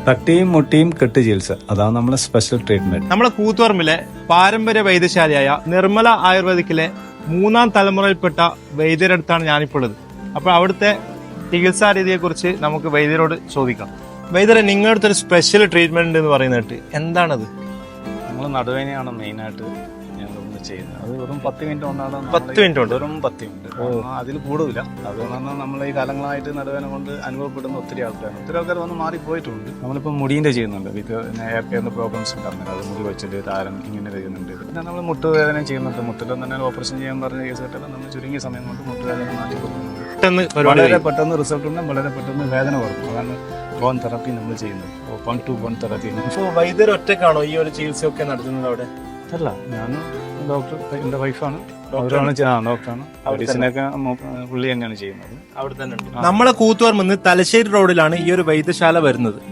തട്ടിയും മുട്ടിയും കെട്ട് ചികിത്സ, അതാണ് നമ്മളെ സ്പെഷ്യൽ ട്രീറ്റ്മെന്റ്. നമ്മളെ കൂത്തുപറമ്പിലെ പാരമ്പര്യ വൈദ്യശാലയായ നിർമ്മല ആയുർവേദിക്കിലെ 3ാം തലമുറയിൽപ്പെട്ട വൈദ്യരടുത്താണ് ഞാനിപ്പോൾ ഉള്ളത്. അപ്പോൾ അവിടുത്തെ ചികിത്സാ രീതിയെ കുറിച്ച് നമുക്ക് വൈദ്യരോട് ചോദിക്കാം. വൈദ്യരെ, നിങ്ങളുടെ ഒരു സ്പെഷ്യൽ ട്രീറ്റ്മെന്റ് എന്ന് പറയുന്നത് എന്താണത്? നമ്മൾ നടുവേനയാണ് മെയിനായിട്ട് ഞങ്ങൾ ചെയ്യുന്നത്. അത് വെറും 10 മിനിറ്റ് കൊണ്ടാണ്. 10 മിനിറ്റ് കൊണ്ട്? വെറും 10 മിനിറ്റ്, അതിൽ കൂടുതല. അത് പറഞ്ഞാൽ നമ്മൾ ഈ കാലങ്ങളായിട്ട് നടുവേന കൊണ്ട് അനുഭവപ്പെടുന്ന ഒത്തിരി ആൾക്കാർ വന്ന് മാറിപ്പോയിട്ടുണ്ട്. നമ്മളിപ്പോൾ മുടീൻ്റെ ചെയ്യുന്നുണ്ട്, ഇത് ഹെയർ കെയറിന്റെ പ്രോബ്ലംസ് ഉണ്ടാകുന്നത്. അത് മുടി വെച്ചിട്ട് താരം ഇങ്ങനെ ചെയ്യുന്നുണ്ട്. പിന്നെ നമ്മൾ മുട്ടുവേദന ചെയ്യുന്നുണ്ട്. മുട്ടിലും തന്നെ ഓപ്പറേഷൻ ചെയ്യാൻ പറഞ്ഞ കേസ് കേട്ടാൽ നമ്മൾ ചുരുങ്ങിയ സമയം കൊണ്ട് മുട്ടുവേദന മാറ്റി കൊടുക്കുന്നുണ്ട്. വളരെ പെട്ടെന്ന് റിസൾട്ട് ഉണ്ട്, വളരെ പെട്ടെന്ന് വേദന കുറക്കും. അതാണ് ബോൺ തെറാപ്പി നമ്മൾ ചെയ്യുന്നത്. Open to bone therapy. അപ്പോൾ വൈദ്യർ ഒറ്റക്കാണോ ഈ ഒരു ചികിത്സയൊക്കെ നടത്തുന്നത് അവിടെ? അല്ല, ഞാനും ഡോക്ടർ, എൻ്റെ വൈഫാണ്, അവരാണ് ഡോക്ടറാണ്. മെഡിസിനൊക്കെ പുള്ളി തന്നെയാണ് ചെയ്യുന്നത്. അവിടെ തന്നെ ഉണ്ട്. നമ്മളെ കൂത്തുപറമ്പ് തലശ്ശേരി റോഡിലാണ് ഈ ഒരു വൈദ്യശാല വരുന്നത്.